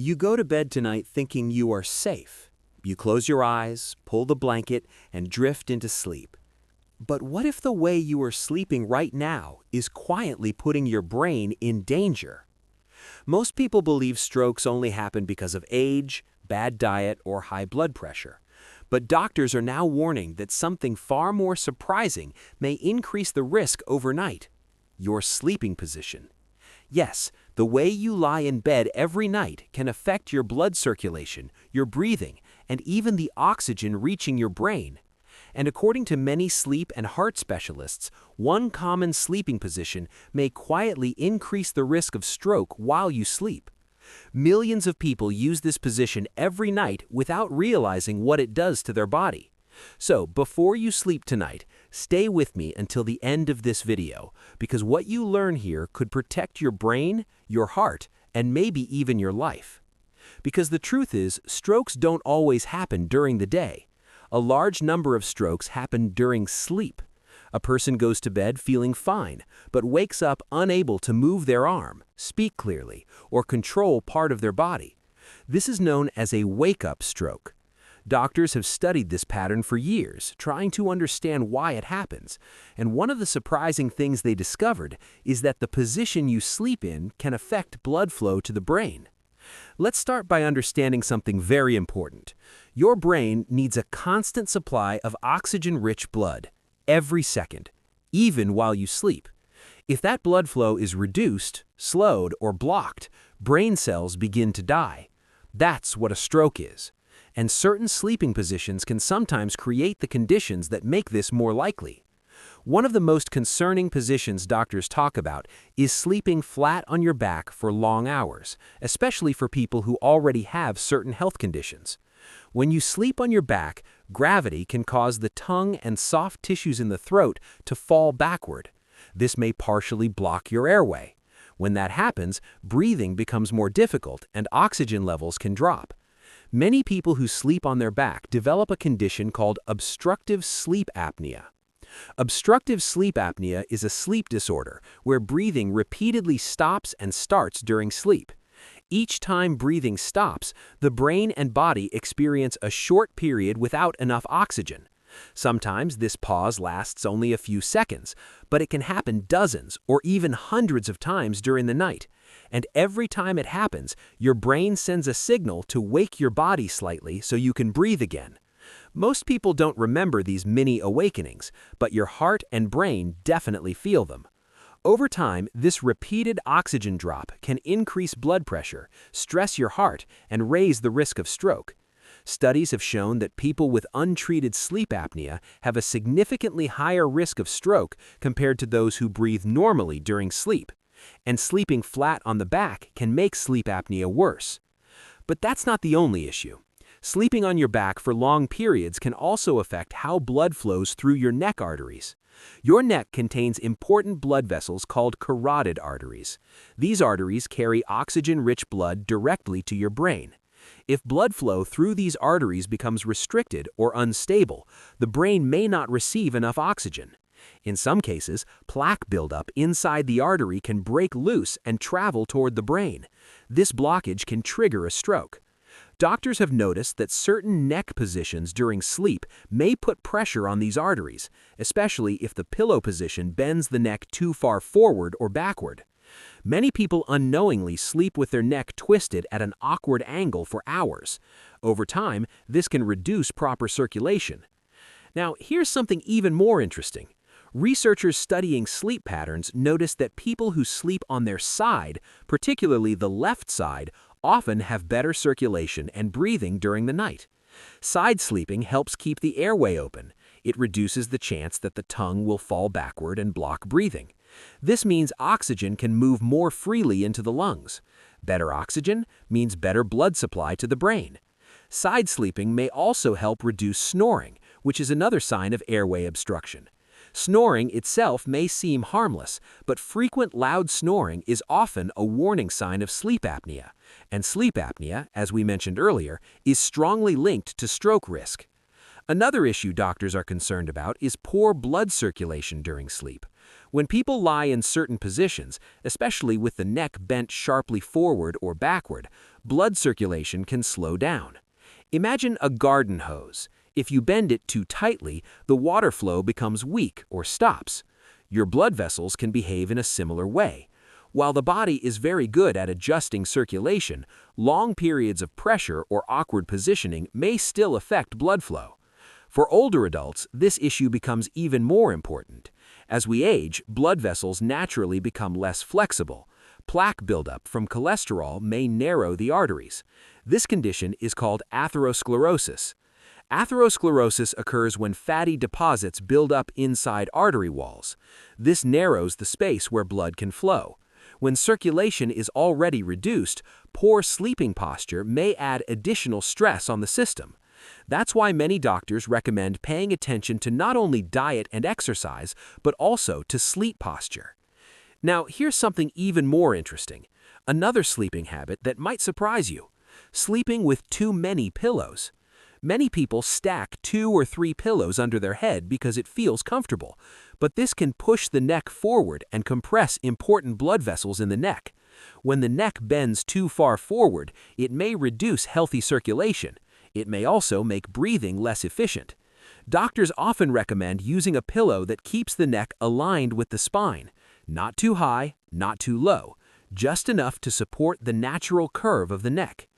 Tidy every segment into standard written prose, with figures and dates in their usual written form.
You go to bed tonight thinking you are safe. You close your eyes, pull the blanket, and drift into sleep. But what if the way you are sleeping right now is quietly putting your brain in danger? Most people believe strokes only happen because of age, bad diet, or high blood pressure. But doctors are now warning that something far more surprising may increase the risk overnight: your sleeping position. Yes, the way you lie in bed every night can affect your blood circulation, your breathing, and even the oxygen reaching your brain. And according to many sleep and heart specialists, one common sleeping position may quietly increase the risk of stroke while you sleep. Millions of people use this position every night without realizing what it does to their body. So, before you sleep tonight, stay with me until the end of this video, because what you learn here could protect your brain, your heart, and maybe even your life. Because the truth is, strokes don't always happen during the day. A large number of strokes happen during sleep. A person goes to bed feeling fine, but wakes up unable to move their arm, speak clearly, or control part of their body. This is known as a wake-up stroke. Doctors have studied this pattern for years, trying to understand why it happens, and one of the surprising things they discovered is that the position you sleep in can affect blood flow to the brain. Let's start by understanding something very important. Your brain needs a constant supply of oxygen-rich blood every second, even while you sleep. If that blood flow is reduced, slowed, or blocked, brain cells begin to die. That's what a stroke is. And certain sleeping positions can sometimes create the conditions that make this more likely. One of the most concerning positions doctors talk about is sleeping flat on your back for long hours, especially for people who already have certain health conditions. When you sleep on your back, gravity can cause the tongue and soft tissues in the throat to fall backward. This may partially block your airway. When that happens, breathing becomes more difficult and oxygen levels can drop. Many people who sleep on their back develop a condition called obstructive sleep apnea. Obstructive sleep apnea is a sleep disorder where breathing repeatedly stops and starts during sleep. Each time breathing stops, the brain and body experience a short period without enough oxygen. Sometimes this pause lasts only a few seconds, but it can happen dozens or even hundreds of times during the night. And every time it happens, your brain sends a signal to wake your body slightly so you can breathe again. Most people don't remember these mini awakenings, but your heart and brain definitely feel them. Over time, this repeated oxygen drop can increase blood pressure, stress your heart, and raise the risk of stroke. Studies have shown that people with untreated sleep apnea have a significantly higher risk of stroke compared to those who breathe normally during sleep. And sleeping flat on the back can make sleep apnea worse. But that's not the only issue. Sleeping on your back for long periods can also affect how blood flows through your neck arteries. Your neck contains important blood vessels called carotid arteries. These arteries carry oxygen-rich blood directly to your brain. If blood flow through these arteries becomes restricted or unstable, the brain may not receive enough oxygen. In some cases, plaque buildup inside the artery can break loose and travel toward the brain. This blockage can trigger a stroke. Doctors have noticed that certain neck positions during sleep may put pressure on these arteries, especially if the pillow position bends the neck too far forward or backward. Many people unknowingly sleep with their neck twisted at an awkward angle for hours. Over time, this can reduce proper circulation. Now, here's something even more interesting. Researchers studying sleep patterns noticed that people who sleep on their side, particularly the left side, often have better circulation and breathing during the night. Side sleeping helps keep the airway open. It reduces the chance that the tongue will fall backward and block breathing. This means oxygen can move more freely into the lungs. Better oxygen means better blood supply to the brain. Side sleeping may also help reduce snoring, which is another sign of airway obstruction. Snoring itself may seem harmless, but frequent loud snoring is often a warning sign of sleep apnea. And sleep apnea, as we mentioned earlier, is strongly linked to stroke risk. Another issue doctors are concerned about is poor blood circulation during sleep. When people lie in certain positions, especially with the neck bent sharply forward or backward, blood circulation can slow down. Imagine a garden hose. If you bend it too tightly, the water flow becomes weak or stops. Your blood vessels can behave in a similar way. While the body is very good at adjusting circulation, long periods of pressure or awkward positioning may still affect blood flow. For older adults, this issue becomes even more important. As we age, blood vessels naturally become less flexible. Plaque buildup from cholesterol may narrow the arteries. This condition is called atherosclerosis. Atherosclerosis occurs when fatty deposits build up inside artery walls. This narrows the space where blood can flow. When circulation is already reduced, poor sleeping posture may add additional stress on the system. That's why many doctors recommend paying attention to not only diet and exercise, but also to sleep posture. Now, here's something even more interesting. Another sleeping habit that might surprise you: sleeping with too many pillows. Many people stack 2 or 3 pillows under their head because it feels comfortable, but this can push the neck forward and compress important blood vessels in the neck. When the neck bends too far forward, it may reduce healthy circulation. It may also make breathing less efficient. Doctors often recommend using a pillow that keeps the neck aligned with the spine, not too high, not too low, just enough to support the natural curve of the neck.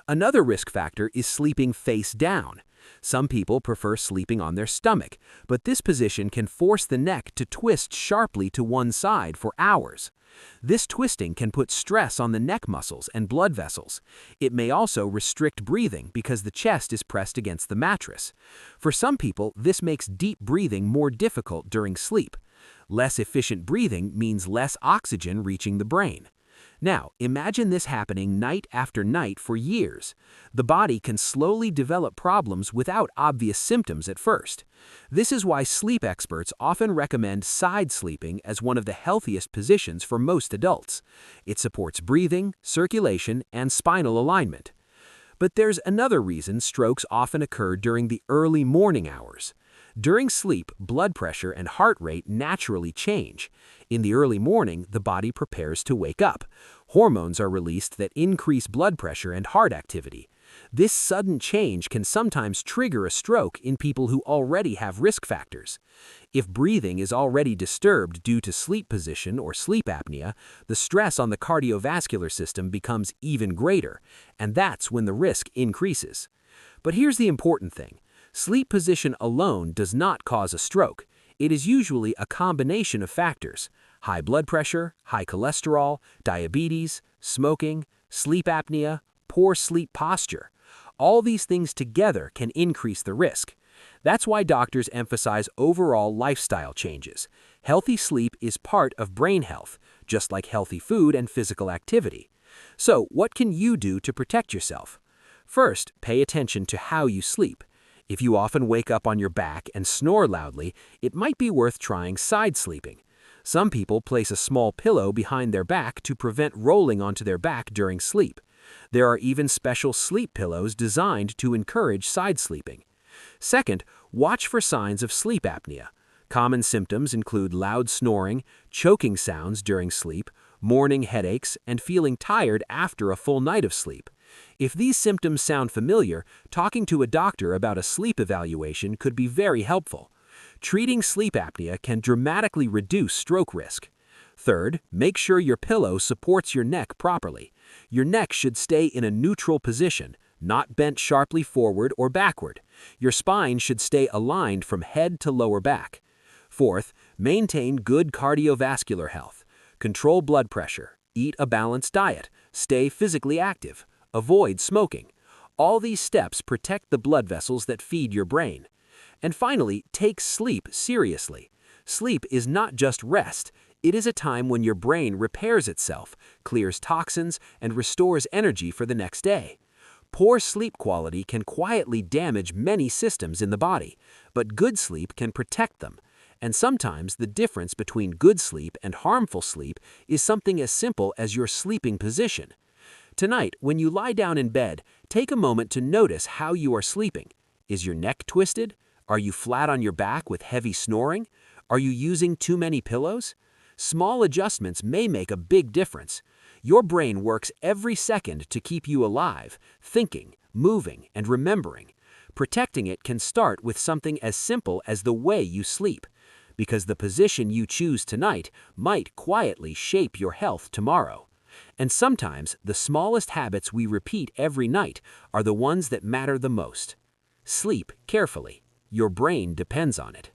Another risk factor is sleeping face down. Some people prefer sleeping on their stomach, but this position can force the neck to twist sharply to one side for hours. This twisting can put stress on the neck muscles and blood vessels. It may also restrict breathing because the chest is pressed against the mattress. For some people, this makes deep breathing more difficult during sleep. Less efficient breathing means less oxygen reaching the brain. Now, imagine this happening night after night for years. The body can slowly develop problems without obvious symptoms at first. This is why sleep experts often recommend side sleeping as one of the healthiest positions for most adults. It supports breathing, circulation, and spinal alignment. But there's another reason strokes often occur during the early morning hours. During sleep, blood pressure and heart rate naturally change. In the early morning, the body prepares to wake up. Hormones are released that increase blood pressure and heart activity. This sudden change can sometimes trigger a stroke in people who already have risk factors. If breathing is already disturbed due to sleep position or sleep apnea, the stress on the cardiovascular system becomes even greater, and that's when the risk increases. But here's the important thing. Sleep position alone does not cause a stroke. It is usually a combination of factors: high blood pressure, high cholesterol, diabetes, smoking, sleep apnea, poor sleep posture. All these things together can increase the risk. That's why doctors emphasize overall lifestyle changes. Healthy sleep is part of brain health, just like healthy food and physical activity. So, what can you do to protect yourself? First, pay attention to how you sleep. If you often wake up on your back and snore loudly, it might be worth trying side sleeping. Some people place a small pillow behind their back to prevent rolling onto their back during sleep. There are even special sleep pillows designed to encourage side sleeping. Second, watch for signs of sleep apnea. Common symptoms include loud snoring, choking sounds during sleep, morning headaches, and feeling tired after a full night of sleep. If these symptoms sound familiar, talking to a doctor about a sleep evaluation could be very helpful. Treating sleep apnea can dramatically reduce stroke risk. Third, make sure your pillow supports your neck properly. Your neck should stay in a neutral position, not bent sharply forward or backward. Your spine should stay aligned from head to lower back. Fourth, maintain good cardiovascular health. Control blood pressure, eat a balanced diet, stay physically active. Avoid smoking. All these steps protect the blood vessels that feed your brain. And finally, take sleep seriously. Sleep is not just rest. It is a time when your brain repairs itself, clears toxins, and restores energy for the next day. Poor sleep quality can quietly damage many systems in the body, but good sleep can protect them. And sometimes the difference between good sleep and harmful sleep is something as simple as your sleeping position. Tonight, when you lie down in bed, take a moment to notice how you are sleeping. Is your neck twisted? Are you flat on your back with heavy snoring? Are you using too many pillows? Small adjustments may make a big difference. Your brain works every second to keep you alive, thinking, moving, and remembering. Protecting it can start with something as simple as the way you sleep, because the position you choose tonight might quietly shape your health tomorrow. And sometimes the smallest habits we repeat every night are the ones that matter the most. Sleep carefully. Your brain depends on it.